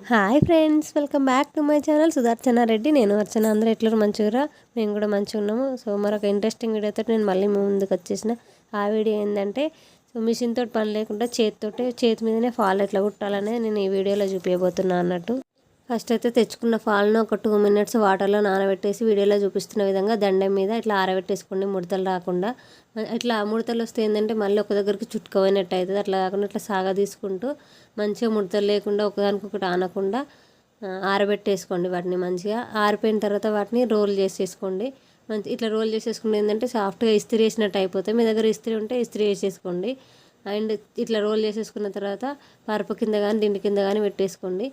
Hi friends, welcome back to my channel Sudarshana Reddy. నేను అర్చన. అందరూ ఎట్లా మంచిగా, మేము కూడా మంచిగా ఉన్నాము. సో మరొక ఇంట్రెస్టింగ్ వీడియోతో నేను మళ్ళీ మీ ముందుకు వచ్చేసిన. ఆ వీడియో ఏంటంటే మిషన్ తోటి పని లేకుండా చేతి మీదనే ఫాల్ ఎట్లా కుట్టాలనేది నేను ఈ వీడియోలో చూపించబోతున్నా అన్నట్టు. ఫస్ట్ అయితే తెచ్చుకున్న ఫాల్ను ఒక 2 minutes వాటర్లో నానబెట్టేసి వీడియోలో చూపిస్తున్న విధంగా దండం మీద ఇట్లా ఆరబెట్టేసుకోండి, ముడతలు రాకుండా. ఇట్లా ముడతలు వస్తే ఏంటంటే మళ్ళీ ఒక దగ్గరికి చుట్టుకోపోయినట్టు అవుతుంది. అట్లా కాకుండా ఇట్లా సాగ తీసుకుంటూ మంచిగా ముడతలు లేకుండా ఒకదానికొకటి ఆనకుండా ఆరబెట్టేసుకోండి. వాటిని మంచిగా ఆరిపోయిన తర్వాత వాటిని రోల్ చేసేసుకోండి. ఇట్లా రోల్ చేసేసుకుంటే ఏంటంటే సాఫ్ట్గా ఇస్త్రీ వేసినట్టు అయిపోతాయి. మీ దగ్గర ఇస్త్రీ ఉంటే ఇస్త్రీ వేసేసుకోండి. అండ్ ఇట్లా రోల్ చేసేసుకున్న తర్వాత పరుపు కింద కానీ దిండి కింద కానీ పెట్టేసుకోండి.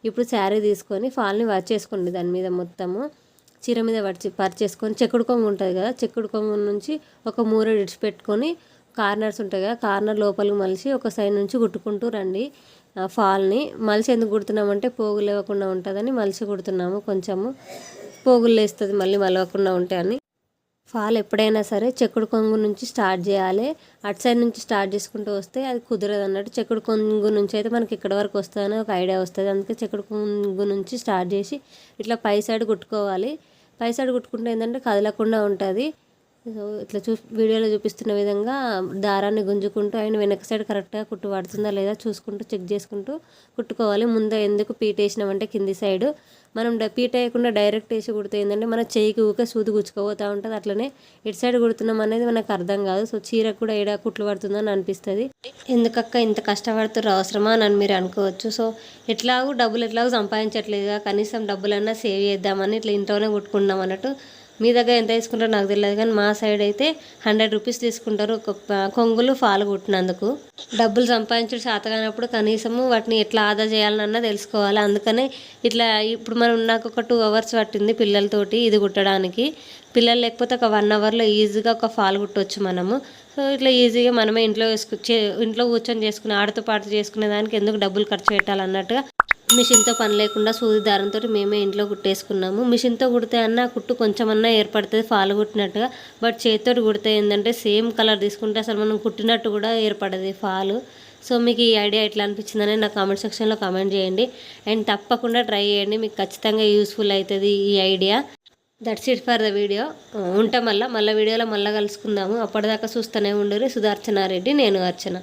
ఇప్పుడు శారీ తీసుకొని ఫాల్ని వచ్చేసుకోండి. దాని మీద మొత్తము చీర మీద పరిచేసుకొని చెక్కుడు కొంగు ఉంటుంది కదా, చెక్కుడు కొంగు నుంచి ఒక మూర విడిచిపెట్టుకొని కార్నర్స్ ఉంటాయి కదా, కార్నర్ లోపలికి మలిచి ఒక సైడ్ నుంచి కుట్టుకుంటూ రండి. ఫాల్ని మలిచి ఎందుకు కుడుతున్నామంటే పోగులు లేవకుండా ఉంటుందని మలిచి కుడుతున్నాము. కొంచెము పోగులు లేస్తుంది మళ్ళీ మలవకుండా ఉంటాయని. ఫాల్ ఎప్పుడైనా సరే చెక్కుడు కొంగు నుంచి స్టార్ట్ చేయాలి. అటు సైడ్ నుంచి స్టార్ట్ చేసుకుంటూ వస్తే అది కుదరదు అన్నట్టు. చెక్కుడు కొంగు నుంచి అయితే మనకి ఇక్కడ వరకు వస్తుందని ఒక ఐడియా వస్తుంది. అందుకే చెక్కుడు కొంగు నుంచి స్టార్ట్ చేసి ఇట్లా పై సైడ్ కుట్టుకోవాలి. పై సైడ్ కుట్టుకుంటే ఏంటంటే కదలకుండా ఉంటుంది. సో ఇట్లా వీడియోలో చూపిస్తున్న విధంగా దారాన్ని గుంజుకుంటూ అండ్ వెనక సైడ్ కరెక్ట్గా కుట్టు పడుతుందా లేదా చూసుకుంటూ చెక్ చేసుకుంటూ కుట్టుకోవాలి. ముందే ఎందుకు పీట వేసినామంటే కింది సైడు మనం పీట వేయకుండా డైరెక్ట్ వేసి కుడితే ఏంటంటే మన చేయికి ఊకే సూది గుచ్చుకోపోతూ ఉంటుంది. అట్లనే ఇటు సైడ్ కుడుతున్నాం అనేది మనకు అర్థం కాదు. సో చీరకు కూడా ఏడా కుట్లు పడుతుందని అనిపిస్తుంది. ఎందుకక్క ఇంత కష్టపడుతున్నారు అవసరమా అని మీరు అనుకోవచ్చు. సో ఎట్లాగూ డబ్బులు సంపాదించట్లేదుగా, కనీసం డబ్బులన్నా సేవ్ చేద్దామని ఇట్లా ఇంట్లోనే కుట్టుకున్నాం అన్నట్టు. మీ దగ్గర ఎంత తీసుకుంటారో నాకు తెలియదు, కానీ మా సైడ్ అయితే 100 రూపీస్ తీసుకుంటారు ఒక కొంగులు ఫాల్ కుట్టినందుకు. డబ్బులు సంపాదించడం శాతగానప్పుడు కనీసము వాటిని ఎట్లా ఆదా చేయాలన్నా తెలుసుకోవాలి. అందుకనే ఇట్లా ఇప్పుడు నాకు ఒక 2 hours పట్టింది పిల్లలతోటి ఇది కుట్టడానికి. పిల్లలు లేకపోతే ఒక 1 hourలో ఈజీగా ఒక ఫాల్ కుట్టవచ్చు మనము. సో ఇట్లా ఈజీగా మనమే ఇంట్లో కూర్చొని చేసుకుని ఆడుతూ పాడుతూ చేసుకునే దానికి ఎందుకు డబ్బులు ఖర్చు పెట్టాలన్నట్టుగా మిషన్తో పని లేకుండా సూది దారంతో మేమే ఇంట్లో కుట్టేసుకున్నాము. మిషన్తో కుడితే అన్న కుట్టు కొంచెమన్నా ఏర్పడుతుంది ఫాల్ కుట్టినట్టుగా. బట్ చేతితో కుడితే ఏంటంటే సేమ్ కలర్ తీసుకుంటే అసలు మనం కుట్టినట్టు కూడా ఏర్పడదు ఫాలు. సో మీకు ఈ ఐడియా ఎట్లా అనిపించిందని నా కామెంట్ సెక్షన్లో కామెంట్ చేయండి. అండ్ తప్పకుండా ట్రై చేయండి, మీకు ఖచ్చితంగా యూస్ఫుల్ అవుతుంది ఈ idea. That's it for the video. ఉంటాం మళ్ళీ వీడియోలో మళ్ళీ కలుసుకుందాము. అప్పటిదాకా చూస్తూనే ఉండరు. సుదర్శన రెడ్డి, నేను అర్చన.